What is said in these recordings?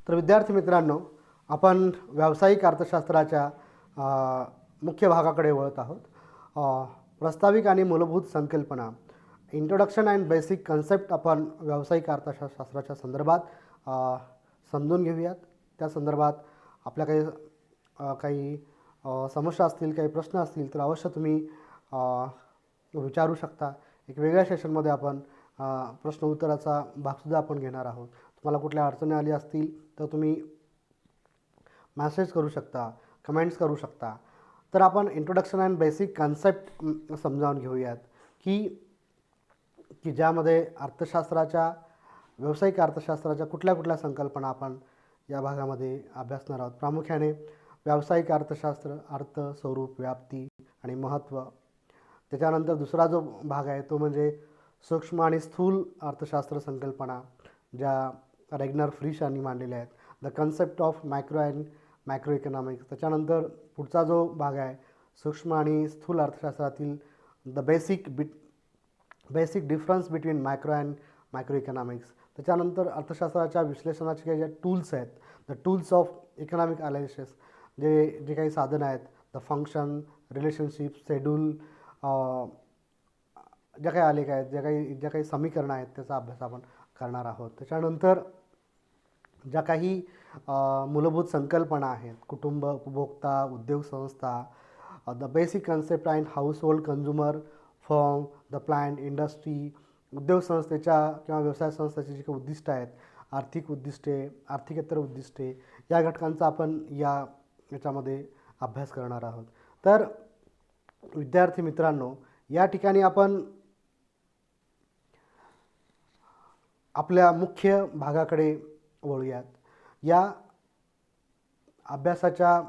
तर विद्यार्थी मित्रांनो, आपण व्यावसायिक अर्थशास्त्राच्या मुख्य भागाकडे वळत आहोत. प्रस्ताविक आणि मूलभूत संकल्पना, इंट्रोडक्शन अँड बेसिक कन्सेप्ट आपण व्यावसायिक अर्थशास्त्राच्या संदर्भात समजून घेऊयात. त्या संदर्भात आपल्या काही समस्या असतील, काही प्रश्न असतील तर अवश्य तुम्ही विचारू शकता. एक वेगळ्या सेशनमध्ये आपण प्रश्न उत्तराचा भागसुद्धा आपण घेणार आहोत. तुम्हाला कुठल्या अडचणी आली असतील तर तुम्ही मॅसेज करू शकता, कमेंट्स करू शकता. तर आपण इंट्रोडक्शन अँड बेसिक कन्सेप्ट समजावून घेऊयात की ज्यामध्ये व्यावसायिक अर्थशास्त्राच्या कुठल्या संकल्पना आपण या भागामध्ये अभ्यासणार आहोत. प्रामुख्याने व्यावसायिक अर्थशास्त्र, अर्थ, स्वरूप, व्याप्ती आणि महत्त्व. त्याच्यानंतर दुसरा जो भाग आहे तो म्हणजे सूक्ष्म आणि स्थूल अर्थशास्त्र संकल्पना, ज्या रेग्नर फ्रिश यांनी मांडलेल्या आहेत. The concept of micro and macro economics. त्याच्यानंतर पुढचा जो भाग आहे सूक्ष्म आणि स्थूल अर्थशास्त्रातील the basic difference between micro and micro economics. त्याच्यानंतर अर्थशास्त्राच्या विश्लेषणाचे काही जे टूल्स आहेत, the tools of economic analysis, जे काही साधनं आहेत, द फंक्शन, रिलेशनशिप, शेड्यूल, ज्या काही आलेख आहेत, ज्या काही समीकरणं आहेत त्याचा अभ्यास आपण करणार आहोत. त्याच्यानंतर ज्या काही मूलभूत संकल्पना आहेत, कुटुंब, उपभोक्ता, उद्योग संस्था, the basic concept and household, consumer, firm, the plant, industry, उद्योग संस्थेच्या किंवा व्यवसाय संस्थेची जी काही उद्दिष्टं आहेत, आर्थिक उद्दिष्टे, आर्थिकेतर उद्दिष्टे, या घटकांचा आपण याच्यामध्ये अभ्यास करणार आहोत. तर विद्यार्थी मित्रांनो, या ठिकाणी आपण आपल्या मुख्य भागाकडे वळूयात. या अभ्यासाच्या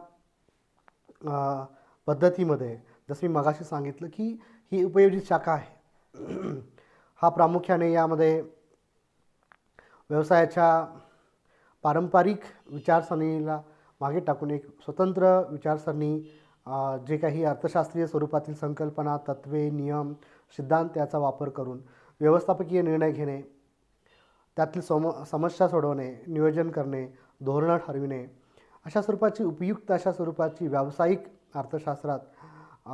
पद्धतीमध्ये जसं मी मगाशी सांगितलं की ही उपयोजित शाखा आहे. हा प्रामुख्याने यामध्ये व्यवसायाच्या पारंपरिक विचारसरणीला मागे टाकून एक स्वतंत्र विचारसरणी, जे काही अर्थशास्त्रीय स्वरूपातील संकल्पना, तत्त्वे, नियम, सिद्धांत याचा वापर करून व्यवस्थापकीय निर्णय घेणे, त्यातील समस्या सोडवणे, नियोजन करणे, धोरणं ठरविणे, अशा स्वरूपाची व्यावसायिक अर्थशास्त्रात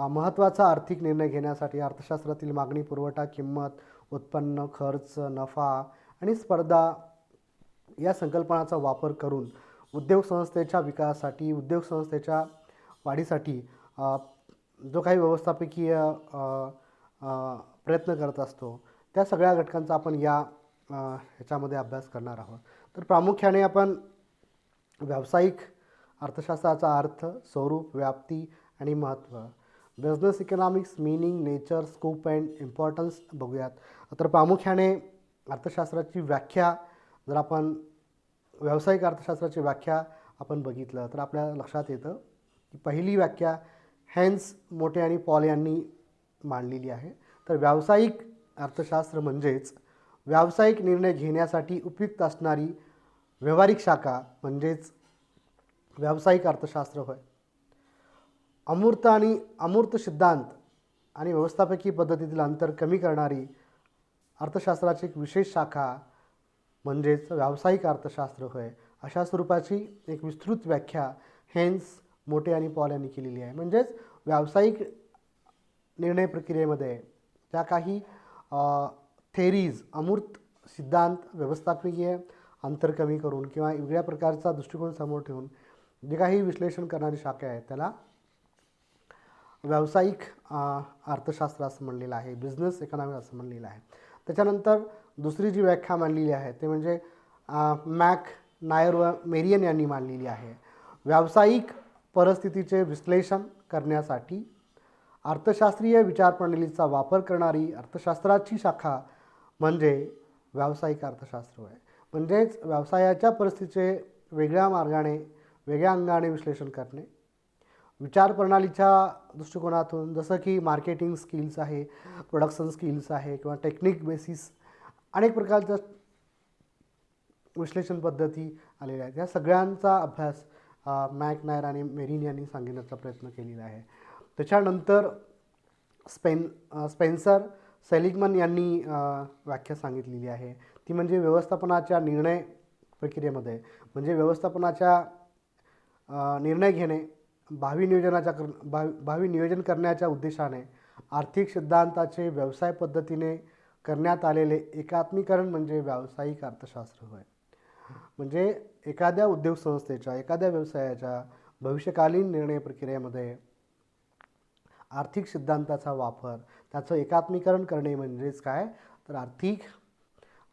महत्त्वाचा आर्थिक निर्णय घेण्यासाठी अर्थशास्त्रातील मागणी, पुरवठा, किंमत, उत्पन्न, खर्च, नफा आणि स्पर्धा या संकल्पनाचा वापर करून उद्योग संस्थेच्या विकासासाठी, उद्योग संस्थेच्या वाढीसाठी जो काही व्यवस्थापकीय प्रयत्न करत असतो त्या सगळ्या घटकांचा आपण ह्याच्यामध्ये अभ्यास करणार आहोत. तर प्रामुख्याने आपण व्यावसायिक अर्थशास्त्राचा अर्थ, स्वरूप, व्याप्ती आणि महत्त्व, business economics, meaning, nature, scope and importance बघूयात. तर प्रामुख्याने अर्थशास्त्राची व्याख्या, जर आपण व्यावसायिक अर्थशास्त्राची व्याख्या आपण बघितलं तर आपल्या लक्षात येतं की पहिली व्याख्या हेन्स, मोटे आणि पॉल यांनी मांडलेली आहे. तर व्यावसायिक अर्थशास्त्र म्हणजेच व्यावसायिक निर्णय घेण्यासाठी उपयुक्त असणारी व्यावहारिक शाखा म्हणजेच व्यावसायिक अर्थशास्त्र होय. अमूर्त आणि अमूर्त सिद्धांत आणि व्यवस्थापकीय पद्धतीतील अंतर कमी करणारी अर्थशास्त्राची एक विशेष शाखा म्हणजेच व्यावसायिक अर्थशास्त्र होय. अशा स्वरूपाची एक विस्तृत व्याख्या हेन्स, मोटे आणि पॉल यांनी केलेली आहे. म्हणजेच व्यावसायिक निर्णय प्रक्रियेमध्ये त्या काही थेरीज, अमूर्त सिद्धांत, व्यवस्थापकीय अंतर कमी करून किंवा वेगळ्या प्रकारचा दृष्टिकोन समोर ठेवून जे काही विश्लेषण करणारी शाखा आहे त्याला व्यावसायिक अर्थशास्त्र असं म्हणलेलं आहे, बिझनेस इकॉनॉमिक्स असं म्हणलेलं आहे. त्याच्यानंतर दुसरी जी व्याख्या मांडलेली आहे ते म्हणजे मॅक, नायर व मेरियन यांनी मांडलेली आहे. व्यावसायिक परिस्थितीचे विश्लेषण करण्यासाठी अर्थशास्त्रीय विचारप्रणालीचा वापर करणारी अर्थशास्त्राची शाखा म्हणजे व्यावसायिक अर्थशास्त्र आहे. म्हणजेच व्यवसायाच्या परिस्थितीचे वेगळ्या मार्गाने, वेगळ्या अंगाने विश्लेषण करणे, विचारप्रणालीच्या दृष्टिकोनातून, जसं की मार्केटिंग स्किल्स आहे, प्रोडक्शन स्किल्स आहे किंवा टेक्निक बेसिस, अनेक प्रकारच्या विश्लेषण पद्धती आलेल्या आहेत. या सगळ्यांचा अभ्यास मॅक, नायर आणि मेरिन यांनी सांगण्याचा प्रयत्न केलेला आहे. त्याच्यानंतर स्पेन्सर, सेलिगमन यांनी व्याख्या सांगितलेली आहे. ती म्हणजे व्यवस्थापनाच्या निर्णय प्रक्रियेमध्ये म्हणजे व्यवस्थापनाच्या निर्णय घेणे, भावी नियोजन करण्याच्या उद्देशाने आर्थिक सिद्धांताचे व्यवसाय पद्धतीने करण्यात आलेले एकात्मीकरण म्हणजे व्यावसायिक अर्थशास्त्र होय. म्हणजे एखाद्या उद्योग संस्थेच्या, एखाद्या व्यवसायाच्या भविष्यकालीन निर्णय प्रक्रियेमध्ये आर्थिक सिद्धांताचा वापर, त्याचं एकात्मीकरण करणे म्हणजेच काय, तर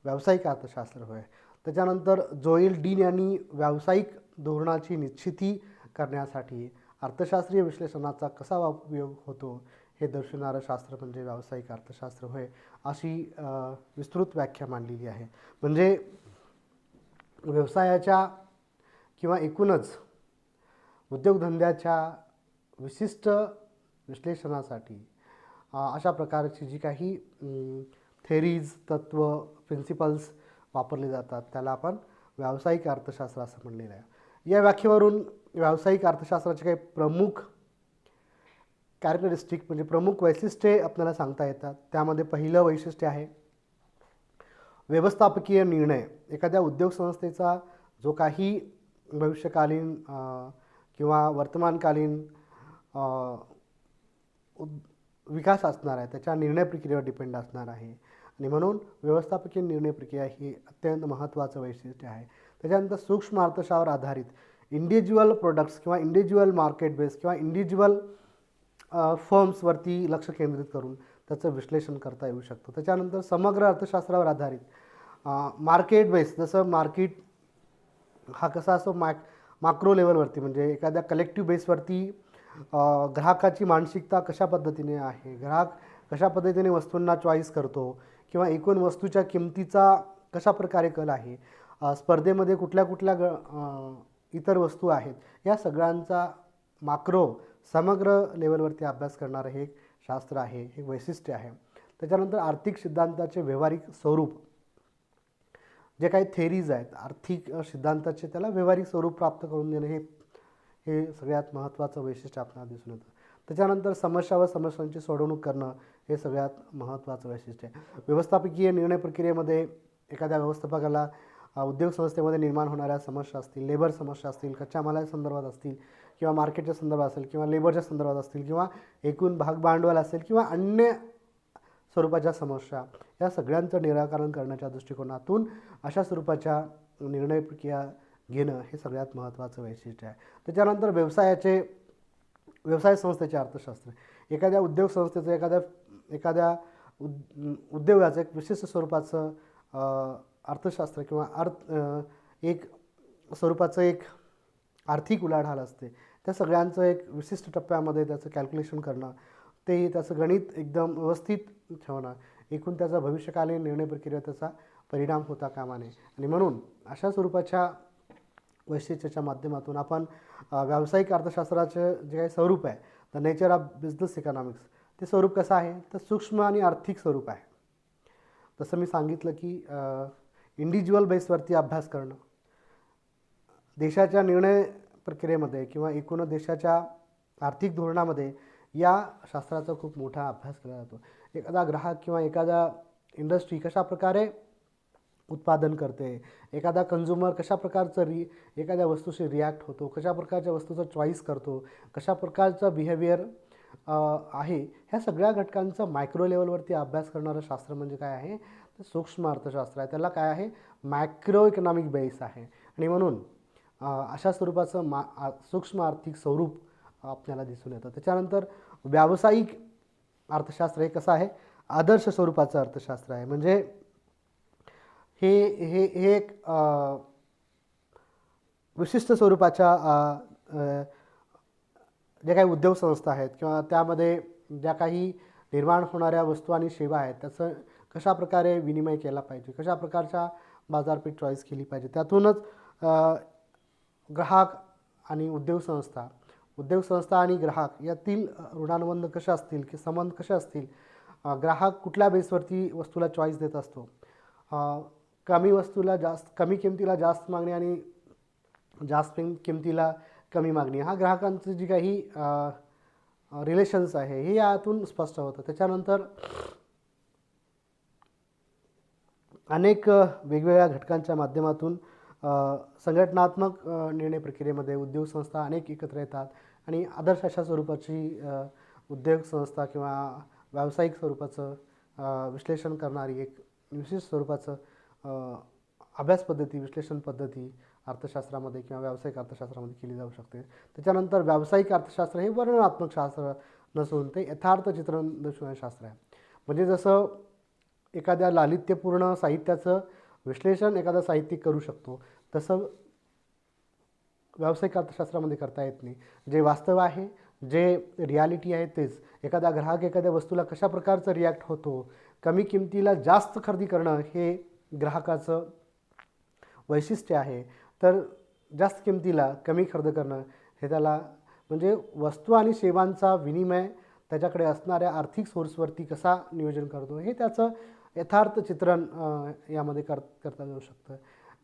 व्यावसायिक अर्थशास्त्र होय. त्याच्यानंतर जोएल डीन यांनी व्यावसायिक धोरणाची निश्चिती करण्यासाठी अर्थशास्त्रीय विश्लेषणाचा कसा उपयोग होतो हे दर्शवणारं शास्त्र म्हणजे व्यावसायिक अर्थशास्त्र होय, अशी विस्तृत व्याख्या मांडलेली आहे. म्हणजे व्यवसायाच्या किंवा एकूणच उद्योगधंद्याच्या विशिष्ट विश्लेषणासाठी अशा प्रकारची जी काही थेरीज, तत्व, प्रिन्सिपल्स वापरले जातात त्याला आपण व्यावसायिक अर्थशास्त्र असं म्हणलेलं आहे. या व्याख्येवरून व्यावसायिक अर्थशास्त्राचे काही प्रमुख कॅरेक्टरिस्टिक म्हणजे प्रमुख वैशिष्ट्ये आपल्याला सांगता येतात. त्यामध्ये पहिलं वैशिष्ट्य आहे व्यवस्थापकीय निर्णय. एखाद्या उद्योग संस्थेचा जो काही भविष्यकालीन किंवा वर्तमानकालीन विकास असणार आहे त्याच्या निर्णय प्रक्रियेवर डिपेंड असणार आहे आणि म्हणून व्यवस्थापकीय निर्णय प्रक्रिया ही अत्यंत महत्त्वाचं वैशिष्ट्य आहे. त्याच्यानंतर सूक्ष्म अर्थशास्त्रावर आधारित इंडिव्हिज्युअल प्रोडक्ट्स किंवा इंडिव्हिज्युअल मार्केट बेस किंवा इंडिव्हिज्युअल फर्म्सवरती लक्ष केंद्रित करून त्याचं विश्लेषण करता येऊ शकतं. त्याच्यानंतर समग्र अर्थशास्त्रावर आधारित मार्केट बेस, जसं मार्केट हा कसा असतो मॅक्रो लेवलवरती म्हणजे एखाद्या कलेक्टिव्ह बेसवरती ग्राहकाची मानसिकता कशा पद्धतीने आहे, ग्राहक कशा पद्धतीने वस्तूंना चॉईस करतो किंवा एकूण वस्तूच्या किमतीचा कशा प्रकारे कल आहे, स्पर्धेमध्ये कुठल्या इतर वस्तू आहेत, या सगळ्यांचा समग्र लेवलवरती अभ्यास करणारं हे एक शास्त्र आहे, हे वैशिष्ट्य आहे. त्याच्यानंतर आर्थिक सिद्धांताचे व्यावहारिक स्वरूप, जे काही थेरीज आहेत आर्थिक सिद्धांताचे त्याला व्यावहारिक स्वरूप प्राप्त करून देणे हे सगळ्यात महत्त्वाचं वैशिष्ट्य आपल्याला दिसून येतं. त्याच्यानंतर समस्यांची सोडवणूक करणं हे सगळ्यात महत्त्वाचं वैशिष्ट्य आहे. व्यवस्थापकीय निर्णय प्रक्रियेमध्ये एखाद्या व्यवस्थापकाला उद्योग संस्थेमध्ये निर्माण होणाऱ्या समस्या असतील, लेबर समस्या असतील, कच्च्या मालाच्या संदर्भात असतील किंवा मार्केटच्या संदर्भात असेल किंवा लेबरच्या संदर्भात असतील किंवा एकूण भागभांडवल असेल किंवा अन्य स्वरूपाच्या समस्या, या सगळ्यांचं निराकरण करण्याच्या दृष्टिकोनातून अशा स्वरूपाच्या निर्णय प्रक्रिया घेणं हे सगळ्यात महत्त्वाचं वैशिष्ट्य आहे. त्याच्यानंतर व्यवसाय संस्थेचे अर्थशास्त्र, एखाद्या उद्योग संस्थेचं एखाद्या उद्योगाचं एक विशिष्ट स्वरूपाचं अर्थशास्त्र किंवा एक स्वरूपाचं एक आर्थिक उलाढाल असते, त्या सगळ्यांचं एक विशिष्ट टप्प्यामध्ये त्याचं कॅल्क्युलेशन करणं, त्याचं गणित एकदम व्यवस्थित ठेवणं, एकूण त्याचा भविष्यकालीन निर्णय प्रक्रियेवर त्याचा परिणाम होता कामा नये. आणि म्हणून अशा स्वरूपाच्या वैशिष्ट्याच्या माध्यमातून आपण व्यावसायिक अर्थशास्त्राचं जे काही स्वरूप आहे, the nature of business economics, ते स्वरूप कसं आहे तर सूक्ष्म आणि आर्थिक स्वरूप आहे. जसं मी सांगितलं की इंडिव्हिज्युअल बेसवरती अभ्यास करणं, देशाच्या निर्णय प्रक्रियेमध्ये किंवा एकूण देशाच्या आर्थिक धोरणामध्ये या शास्त्राचा खूप मोठा अभ्यास केला जातो. एखादा ग्राहक किंवा एखादा इंडस्ट्री कशा प्रकारे उत्पादन करते, एखादा कंझ्युमर कशा प्रकारचं एखाद्या वस्तूशी रिॲक्ट होतो, कशा प्रकारच्या वस्तूचं चॉईस करतो, कशा प्रकारचं बिहेवियर आहे, ह्या सगळ्या घटकांचा मायक्रो लेवलवरती अभ्यास करणारं शास्त्र म्हणजे काय आहे तर सूक्ष्म अर्थशास्त्र आहे. त्याला काय आहे, मॅक्रो इकॉनॉमिक बेस आहे. आणि म्हणून अशा स्वरूपाचं सूक्ष्म आर्थिक स्वरूप आपल्याला दिसून येतं. त्याच्यानंतर व्यावसायिक अर्थशास्त्र हे कसं आहे, आदर्श स्वरूपाचं अर्थशास्त्र आहे. म्हणजे हे एक विशिष्ट स्वरूपाच्या ज्या काही उद्योग संस्था आहेत किंवा त्यामध्ये ज्या काही निर्माण होणाऱ्या वस्तू आणि सेवा आहेत त्याचं कशा प्रकारे विनिमय केला पाहिजे, कशा प्रकारच्या बाजारपेठ चॉईस केली पाहिजे, त्यातूनच ग्राहक आणि उद्योग संस्था आणि ग्राहक यातील ऋणानुबंध कसे असतील की संबंध कसे असतील, ग्राहक कुठल्या बेसवरती वस्तूला चॉईस देत असतो, कमी किमतीला जास्त मागणी आणि जास्त किमतीला कमी मागणी, हा ग्राहकांचं जी काही रिलेशन्स आहे हे यातून स्पष्ट होतं. त्याच्यानंतर अनेक वेगवेगळ्या घटकांच्या माध्यमातून संघटनात्मक निर्णय प्रक्रियेमध्ये उद्योग संस्था अनेक एकत्र येतात आणि आदर्श अशा स्वरूपाची उद्योग संस्था किंवा व्यावसायिक स्वरूपाचं विश्लेषण करणारी एक विशिष्ट स्वरूपाचं अभ्यास पद्धती, विश्लेषण पद्धती अर्थशास्त्रामध्ये किंवा व्यावसायिक अर्थशास्त्रामध्ये केली जाऊ शकते. त्याच्यानंतर व्यावसायिक अर्थशास्त्र हे वर्णनात्मक शास्त्र नसून ते यथार्थ चित्रण दर्शवणारे शास्त्र आहे. म्हणजे जसं एखाद्या लालित्यपूर्ण साहित्याचं विश्लेषण एखादा साहित्यिक करू शकतो, तसं व्यावसायिक अर्थशास्त्रामध्ये करता येत नाही. जे वास्तव आहे, जे रियालिटी आहे तेच. एखादा ग्राहक एखाद्या वस्तूला कशा प्रकारचं रिॲक्ट होतो, कमी किमतीला जास्त खरेदी करणं हे ग्राहकाचं वैशिष्ट्य आहे, तर जास्त किमतीला कमी खरेदी करणं हे त्याला म्हणजे वस्तू आणि सेवांचा विनिमय त्याच्याकडे असणाऱ्या आर्थिक सोर्सवरती कसा नियोजन करतो हे त्याचं यथार्थ चित्रण यामध्ये करता येऊ शकतं.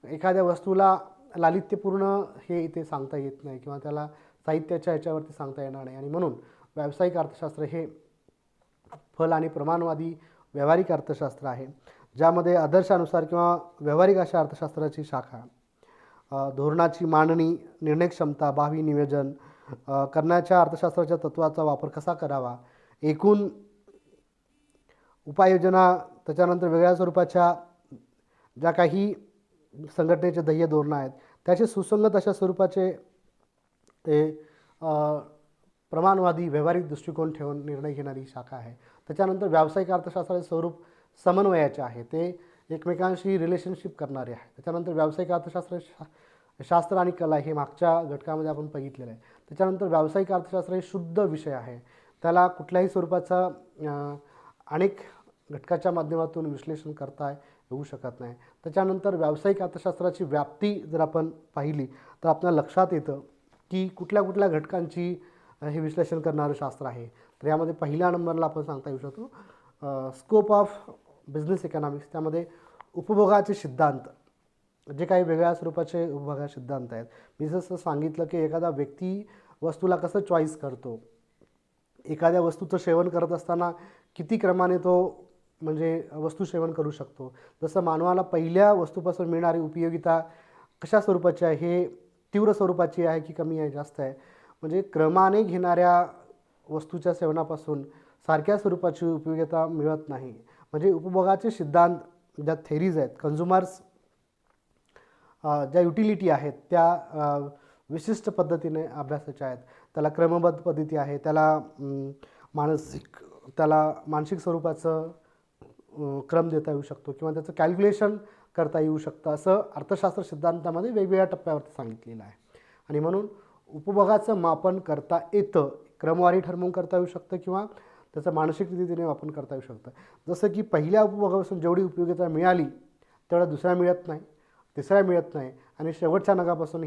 एखाद्या वस्तूला लालित्यपूर्ण हे इथे सांगता येत नाही किंवा त्याला साहित्याच्या ह्याच्यावरती सांगता येणार नाही आणि म्हणून व्यावसायिक अर्थशास्त्र हे फल आणि प्रमाणवादी व्यावहारिक अर्थशास्त्र आहे, ज्यामध्ये आदर्शानुसार किंवा व्यावहारिक अशा अर्थशास्त्राची शाखा धोरणाची मांडणी, निर्णय क्षमता, भावी नियोजन करण्याच्या अर्थशास्त्राच्या तत्त्वाचा वापर कसा करावा, एकूण उपाययोजना, त्याच्यानंतर वेगळ्या स्वरूपाच्या ज्या काही संघटनेचे ध्येय धोरणं आहेत त्याचे सुसंगत अशा स्वरूपाचे ते प्रमाणवादी व्यावहारिक दृष्टिकोन ठेवून निर्णय घेणारी शाखा आहे. त्याच्यानंतर व्यावसायिक अर्थशास्त्राचे स्वरूप समन्वयाचे आहे, ते एकमेकांशी रिलेशनशिप करणारे आहे. त्याच्यानंतर व्यावसायिक अर्थशास्त्र शास्त्र आणि कला हे मागच्या घटकामध्ये आपण बघितलेलं आहे. त्याच्यानंतर व्यावसायिक अर्थशास्त्र हे शुद्ध विषय आहे, त्याला कुठल्याही स्वरूपाचा अनेक घटकाच्या माध्यमातून विश्लेषण करता येऊ शकत नाही. त्याच्यानंतर व्यावसायिक अर्थशास्त्राची व्याप्ती जर आपण पाहिली तर आपल्याला लक्षात येतं की कुठल्या कुठल्या घटकांची हे विश्लेषण करणारं शास्त्र आहे. तर यामध्ये पहिल्या नंबरला आपण सांगता येऊ शकतो स्कोप ऑफ बिझनेस इकॉनॉमिक्स. त्यामध्ये उपभोगाचे सिद्धांत, जे काही वेगळ्या स्वरूपाचे उपभोगाचे सिद्धांत आहेत. मी जसं सांगितलं की एखादा व्यक्ती वस्तूला कसं चॉईस करतो, एखाद्या वस्तूचं सेवन करत असताना किती क्रमाने तो म्हणजे वस्तू सेवन करू शकतो. जसं मानवाला पहिल्या वस्तूपासून मिळणारी उपयोगिता कशा स्वरूपाची आहे, हे तीव्र स्वरूपाची आहे की कमी आहे, जास्त आहे. म्हणजे क्रमाने घेणाऱ्या वस्तूच्या सेवनापासून सारख्या स्वरूपाची उपयोगिता मिळत नाही. म्हणजे उपभोगाचे सिद्धांत ज्या थेरीज आहेत, कन्झ्युमर्स ज्या युटिलिटी आहेत त्या विशिष्ट पद्धतीने अभ्यासाच्या आहेत. त्याला क्रमबद्ध पद्धती आहे, त्याला मानसिक स्वरूपाचं क्रम देता येऊ शकतो किंवा त्याचं कॅल्क्युलेशन करता येऊ शकतं, असं अर्थशास्त्र सिद्धांतामध्ये वेगवेगळ्या टप्प्यावरती सांगितलेलं आहे. आणि म्हणून उपभोगाचं मापन करता येतं, क्रमवारी ठरवून करता येऊ शकतं किंवा त्याचं मानसिक रीतीने मापन करता येऊ शकतं. जसं की पहिल्या उपभोगापासून जेवढी उपयोगिता मिळाली तेवढा दुसऱ्या मिळत नाही, तिसऱ्या मिळत नाही आणि शेवटच्या नगापासून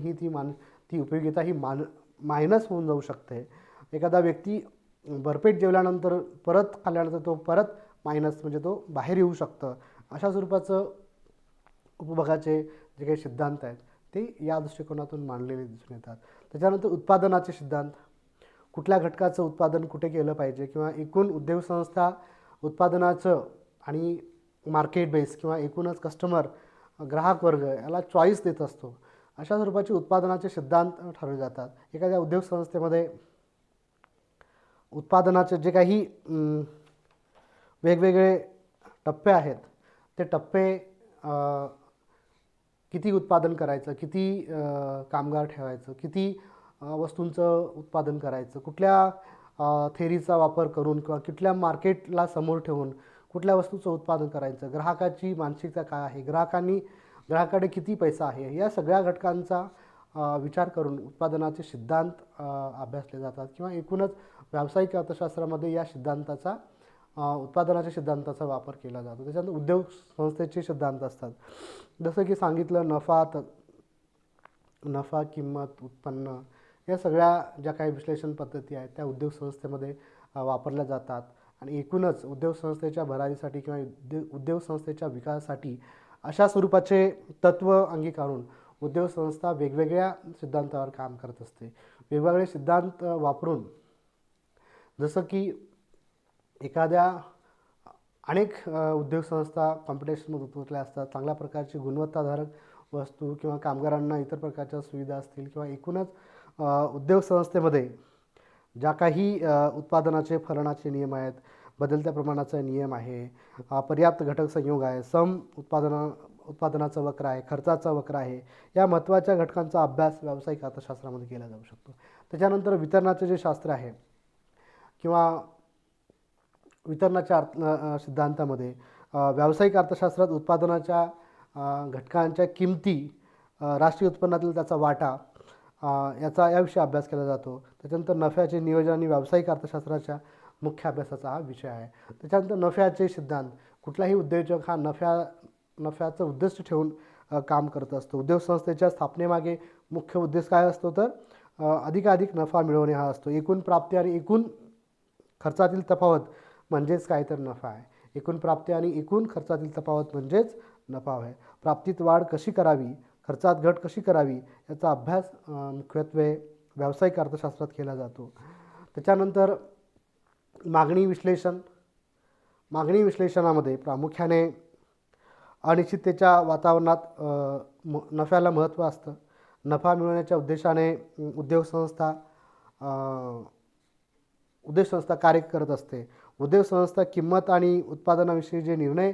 ती उपयोगिता ही मायनस होऊन जाऊ शकते. एखादा व्यक्ती भरपेट जेवल्यानंतर परत खाल्ल्यानंतर तो परत मायनस म्हणजे तो बाहेर येऊ शकतं. अशा स्वरूपाचं उपभोगाचे जे काही सिद्धांत आहेत ते या दृष्टिकोनातून मांडलेले दिसून येतात. त्याच्यानंतर उत्पादनाचे सिद्धांत, कुठल्या घटकाचं उत्पादन कुठे केलं पाहिजे किंवा एकूण उद्योग संस्था उत्पादनाचं आणि मार्केट बेस किंवा एकूणच कस्टमर ग्राहक वर्ग याला चॉईस देत असतो, अशा स्वरूपाचे उत्पादनाचे सिद्धांत ठरवले जातात. एखाद्या उद्योग संस्थेमध्ये उत्पादनाचे जे काही वेगवेगळे टप्पे आहेत ते टप्पे किती उत्पादन करायचं, किती कामगार ठेवायचं, किती वस्तूंचं उत्पादन करायचं, कुठल्या थेरीचा वापर करून किंवा कुठल्या मार्केटला समोर ठेवून कुठल्या वस्तूचं उत्पादन करायचं, ग्राहकाची मानसिकता काय आहे, ग्राहकाकडे किती पैसा आहे, या सगळ्या घटकांचा विचार करून उत्पादनाचे सिद्धांत अभ्यासले जातात किंवा एकूणच व्यावसायिक अर्थशास्त्रामध्ये या सिद्धांताचा उत्पादनाच्या सिद्धांताचा वापर केला जातो. त्याच्यानंतर उद्योग संस्थेचे सिद्धांत असतात, जसं की सांगितलं नफा, किंमत, उत्पन्न, या सगळ्या ज्या काही विश्लेषण पद्धती आहेत त्या उद्योग संस्थेमध्ये वापरल्या जातात आणि एकूणच उद्योग संस्थेच्या भरारीसाठी किंवा उद्योग संस्थेच्या विकासासाठी अशा स्वरूपाचे तत्त्व अंगीकारून उद्योग संस्था वेगवेगळ्या सिद्धांतावर काम करत असते. वेगवेगळे सिद्धांत वापरून जसं की अनेक उद्योग संस्था कॉम्पिटिशनमध्ये उतरल्या असतात, चांगल्या प्रकारची गुणवत्ताधारक वस्तू किंवा कामगारांना इतर प्रकारच्या सुविधा असतील किंवा एकूणच उद्योग संस्थेमध्ये ज्या काही उत्पादनाचे फलनाचे नियम आहेत, बदलत्या प्रमाणाचा नियम आहे, पर्याप्त घटक संयोग आहे, उत्पादनाचं वक्र आहे, खर्चाचा वक्र आहे, या महत्त्वाच्या घटकांचा अभ्यास व्यावसायिक अर्थशास्त्रामध्ये केला जाऊ शकतो. त्याच्यानंतर वितरणाचे जे शास्त्र आहे किंवा वितरणाच्या सिद्धांतामध्ये व्यावसायिक अर्थशास्त्रात उत्पादनाच्या घटकांच्या किमती, राष्ट्रीय उत्पन्नातील त्याचा वाटा, याविषयी अभ्यास केला जातो. त्याच्यानंतर नफ्याचे नियोजन आणि व्यावसायिक अर्थशास्त्राच्या मुख्य अभ्यासाचा हा विषय आहे. त्याच्यानंतर नफ्याचे सिद्धांत. कुठलाही उद्योजक हा नफ्याचं उद्दिष्ट ठेवून काम करत असतो. उद्योग संस्थेच्या स्थापनेमागे मुख्य उद्देश काय असतो तर अधिकाधिक नफा मिळवणे हा असतो. एकूण प्राप्ती आणि एकूण खर्चातील तफावत म्हणजेच काय तर नफा आहे. एकूण प्राप्ती आणि एकूण खर्चातील तफावत म्हणजेच नफा आहे. प्राप्तीत वाढ कशी करावी, खर्चात घट कशी करावी याचा अभ्यास मुख्यत्वे व्यावसायिक अर्थशास्त्रात केला जातो. त्याच्यानंतर मागणी विश्लेषण. मागणी विश्लेषणामध्ये प्रामुख्याने अनिश्चिततेच्या वातावरणात नफ्याला महत्त्व असतं. नफा मिळवण्याच्या उद्देशाने उद्योग संस्था कार्य करत असते. उद्योग संस्था किंमत आणि उत्पादनाविषयी जे निर्णय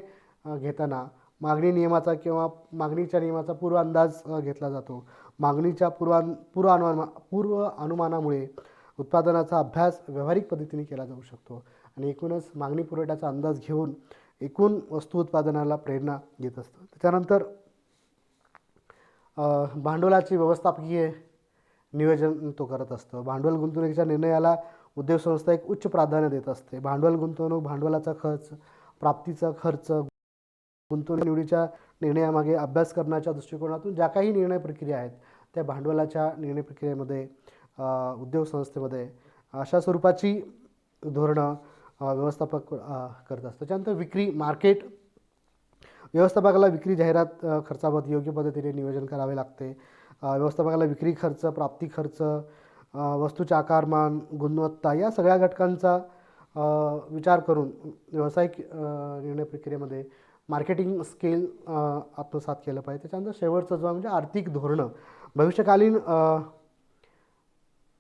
घेताना मागणीच्या नियमाचा पूर्व अंदाज घेतला जातो. मागणीच्या पूर्व अनुमानामुळे उत्पादनाचा अभ्यास व्यावहारिक पद्धतीने केला जाऊ शकतो आणि एकूणच मागणी पुरवठ्याचा अंदाज घेऊन एकूण वस्तू उत्पादनाला प्रेरणा देत असतं. त्याच्यानंतर भांडवलाची व्यवस्थापकीय नियोजन तो करत असतो. भांडवल गुंतवणुकीच्या निर्णयाला उद्योग संस्था एक उच्च प्राधान्य देत असते. भांडवल गुंतवणूक, भांडवलाचा खर्च, प्राप्तीचा खर्च, गुंतवणूक निवडीच्या निर्णयामागे अभ्यास करण्याच्या दृष्टिकोनातून ज्या काही निर्णय प्रक्रिया आहेत त्या भांडवलाच्या निर्णय प्रक्रियेमध्ये उद्योग संस्थेमध्ये अशा स्वरूपाची धोरणं व्यवस्थापक करत असतात. त्याच्यानंतर विक्री, मार्केट. व्यवस्थापकाला विक्री जाहिरात खर्चाबाबत योग्य पद्धतीने नियोजन करावे लागते. व्यवस्थापकाला विक्री खर्च, प्राप्ती खर्च, वस्तूचे आकारमान, गुणवत्ता या सगळ्या घटकांचा विचार करून व्यावसायिक निर्णय प्रक्रियेमध्ये मार्केटिंग स्केल आत्मसात केलं पाहिजे. त्याच्यानंतर शेवटचं जो म्हणजे आर्थिक धोरणं. भविष्यकालीन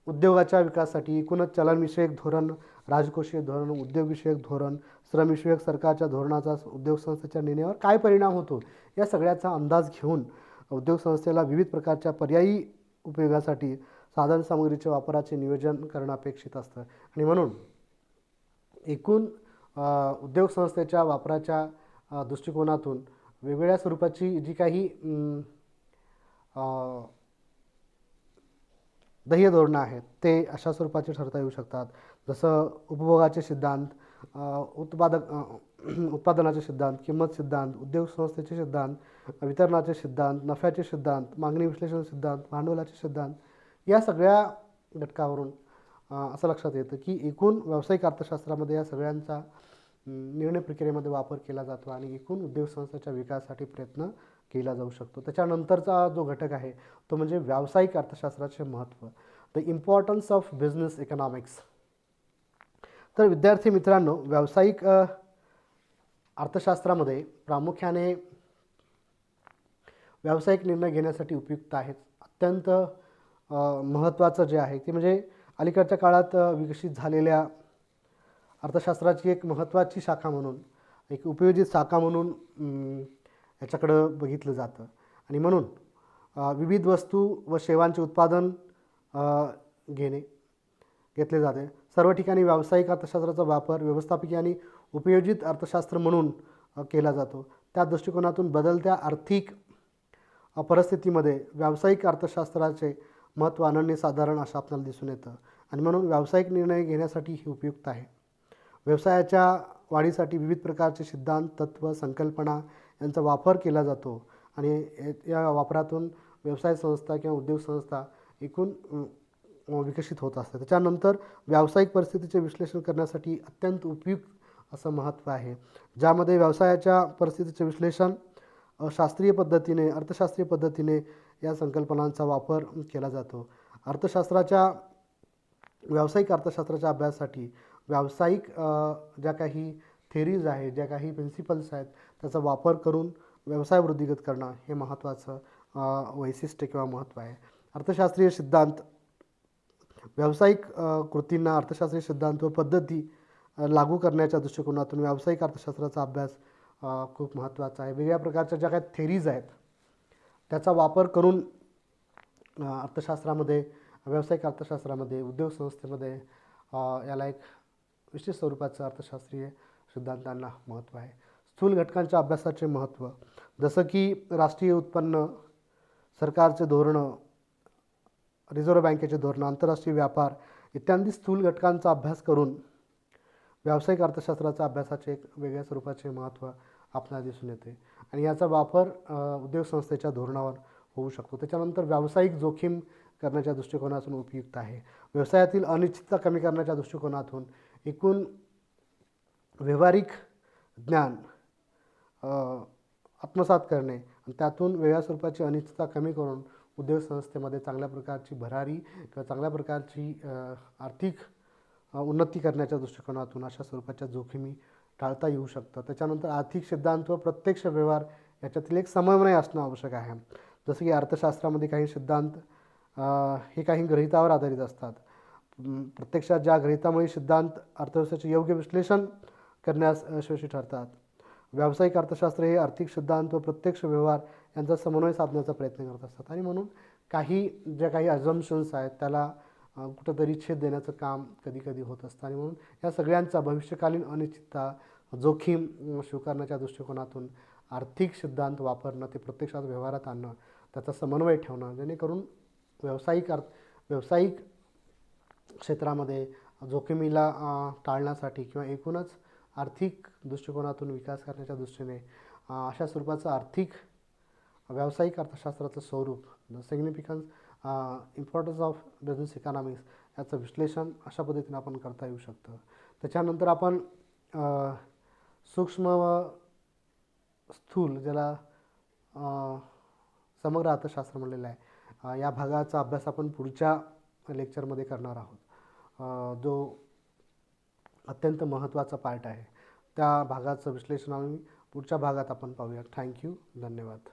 उद्योगाच्या विकासासाठी एकूणच चलनविषयक धोरण, राजकोषीय धोरण, उद्योगविषयक धोरण, श्रमविषयक सरकारच्या धोरणाचा उद्योग संस्थेच्या निर्णयावर काय परिणाम होतो या सगळ्याचा अंदाज घेऊन उद्योग संस्थेला विविध प्रकारच्या पर्यायी उपयोगासाठी साधनसामुग्रीच्या वापराचे नियोजन करणं अपेक्षित असतं. आणि म्हणून एकूण उद्योग संस्थेच्या वापराच्या दृष्टिकोनातून वेगवेगळ्या स्वरूपाची जी काही ध्येय धोरणं आहेत ते अशा स्वरूपाचे ठरता येऊ शकतात. जसं उपभोगाचे सिद्धांत, उत्पादनाचे सिद्धांत, किंमत सिद्धांत, उद्योग संस्थेचे सिद्धांत, वितरणाचे सिद्धांत, नफ्याचे सिद्धांत, मागणी विश्लेषण सिद्धांत, भांडवलाचे सिद्धांत या सगळ्या घटकावरून असं लक्षात येतं की एकूण व्यावसायिक अर्थशास्त्रामध्ये या सगळ्यांचा निर्णय प्रक्रियेमध्ये वापर केला जातो आणि एकूण उद्योग संस्थेच्या विकासासाठी प्रयत्न केला जाऊ शकतो. त्याच्यानंतरचा जो घटक आहे तो म्हणजे व्यावसायिक अर्थशास्त्राचे महत्त्व, the importance of business economics. तर विद्यार्थी मित्रांनो, व्यावसायिक अर्थशास्त्रामध्ये प्रामुख्याने व्यावसायिक निर्णय घेण्यासाठी उपयुक्त आहेत. अत्यंत महत्त्वाचं जे आहे ते म्हणजे अलीकडच्या काळात विकसित झालेल्या अर्थशास्त्राची एक महत्त्वाची शाखा म्हणून, एक उपयोजित शाखा म्हणून याच्याकडं बघितलं जातं आणि म्हणून विविध वस्तू व सेवांचे उत्पादन घेतले जाते. सर्व ठिकाणी व्यावसायिक अर्थशास्त्राचा वापर व्यवस्थापकीय आणि उपयोजित अर्थशास्त्र म्हणून केला जातो. त्या दृष्टिकोनातून बदलत्या आर्थिक परिस्थितीमध्ये व्यावसायिक अर्थशास्त्राचे महत्त्व अनन्यसाधारण असं आपल्याला दिसून येतं आणि म्हणून व्यावसायिक निर्णय घेण्यासाठी हे उपयुक्त आहे. व्यवसायाच्या वाढीसाठी विविध प्रकारचे सिद्धांत, तत्त्व, संकल्पना यांचा वापर केला जातो आणि या वापरातून व्यवसाय संस्था किंवा उद्योग संस्था एकूण विकसित होत असते. त्याच्यानंतर व्यावसायिक परिस्थितीचे विश्लेषण करण्यासाठी अत्यंत उपयुक्त असं महत्त्व आहे, ज्यामध्ये व्यवसायाच्या परिस्थितीचे विश्लेषण शास्त्रीय पद्धतीने, अर्थशास्त्रीय पद्धतीने या संकल्पनांचा वापर केला जातो. व्यावसायिक अर्थशास्त्राच्या अभ्यासासाठी व्यावसायिक ज्या काही थेरीज आहेत, ज्या काही प्रिन्सिपल्स आहेत त्याचा वापर करून व्यवसाय वृद्धिगत करणं हे महत्त्वाचं वैशिष्ट्य किंवा महत्त्व आहे. अर्थशास्त्रीय सिद्धांत व्यावसायिक कृतींना अर्थशास्त्रीय सिद्धांत व पद्धती लागू करण्याच्या दृष्टिकोनातून व्यावसायिक अर्थशास्त्राचा अभ्यास खूप महत्त्वाचा आहे. वेगवेगळ्या प्रकारच्या ज्या काही थेरीज आहेत त्याचा वापर करून अर्थशास्त्रामध्ये, व्यावसायिक अर्थशास्त्रामध्ये, उद्योग संस्थेमध्ये याला एक विशेष स्वरूपाचं अर्थशास्त्रीय सिद्धांतांना महत्त्व आहे. स्थूल घटकांच्या अभ्यासाचे महत्त्व, जसं की राष्ट्रीय उत्पन्न, सरकारचे धोरणं, रिझर्व्ह बँकेचे धोरणं, आंतरराष्ट्रीय व्यापार इत्यादी स्थूल घटकांचा अभ्यास करून व्यावसायिक अर्थशास्त्राच्या अभ्यासाचे एक वेगळ्या स्वरूपाचे महत्त्व आपल्याला दिसून येते आणि याचा वापर उद्योग संस्थेच्या धोरणावर होऊ शकतो. त्याच्यानंतर व्यावसायिक जोखीम करण्याच्या दृष्टिकोनातून उपयुक्त आहे. व्यवसायातील अनिश्चितता कमी करण्याच्या दृष्टिकोनातून एकूण व्यावहारिक ज्ञान आत्मसात करणे आणि त्यातून वेगळ्या स्वरूपाची अनिश्चितता कमी करून उद्योग संस्थेमध्ये चांगल्या प्रकारची भरारी किंवा चांगल्या प्रकारची आर्थिक उन्नती करण्याच्या दृष्टिकोनातून अशा स्वरूपाच्या जोखीमी टाळता येऊ शकतं. त्याच्यानंतर आर्थिक सिद्धांत व प्रत्यक्ष व्यवहार याच्यातील एक समन्वय असणं आवश्यक आहे. जसं की अर्थशास्त्रामध्ये काही सिद्धांत हे काही गृहीतावर आधारित असतात. प्रत्यक्षात ज्या गृहीतामुळे सिद्धांत अर्थव्यवस्थेचे योग्य विश्लेषण करण्यास यशस्वी ठरतात. व्यावसायिक अर्थशास्त्र हे आर्थिक सिद्धांत व प्रत्यक्ष व्यवहार यांचा समन्वय साधण्याचा प्रयत्न करत असतात आणि म्हणून काही ज्या काही अझम्पशन्स आहेत त्याला कुठंतरी छेद देण्याचं काम कधीकधी होत असतं आणि म्हणून या सगळ्यांचा भविष्यकालीन अनिश्चितता, जोखीम स्वीकारण्याच्या दृष्टिकोनातून आर्थिक सिद्धांत वापरणं, ते प्रत्यक्षात व्यवहारात आणणं, त्याचा समन्वय ठेवणं, जेणेकरून व्यावसायिक क्षेत्रामध्ये जोखमीला टाळण्यासाठी किंवा एकूणच आर्थिक दृष्टिकोनातून विकास करण्याच्या दृष्टीने अशा स्वरूपाचं व्यावसायिक अर्थशास्त्राचं स्वरूप, the significance importance of business economics याचं विश्लेषण अशा पद्धतीनं आपण करता येऊ शकतं. त्याच्यानंतर आपण सूक्ष्म व स्थूल, ज्याला समग्र अर्थशास्त्र म्हणलेलं आहे, या भागाचा अभ्यास आपण पुढच्या लेक्चरमध्ये करणार आहोत. जो अत्यंत महत्त्वाचा पार्ट आहे त्या भागाचं विश्लेषण आम्ही पुढच्या भागात आपण पाहूया. थँक्यू. धन्यवाद.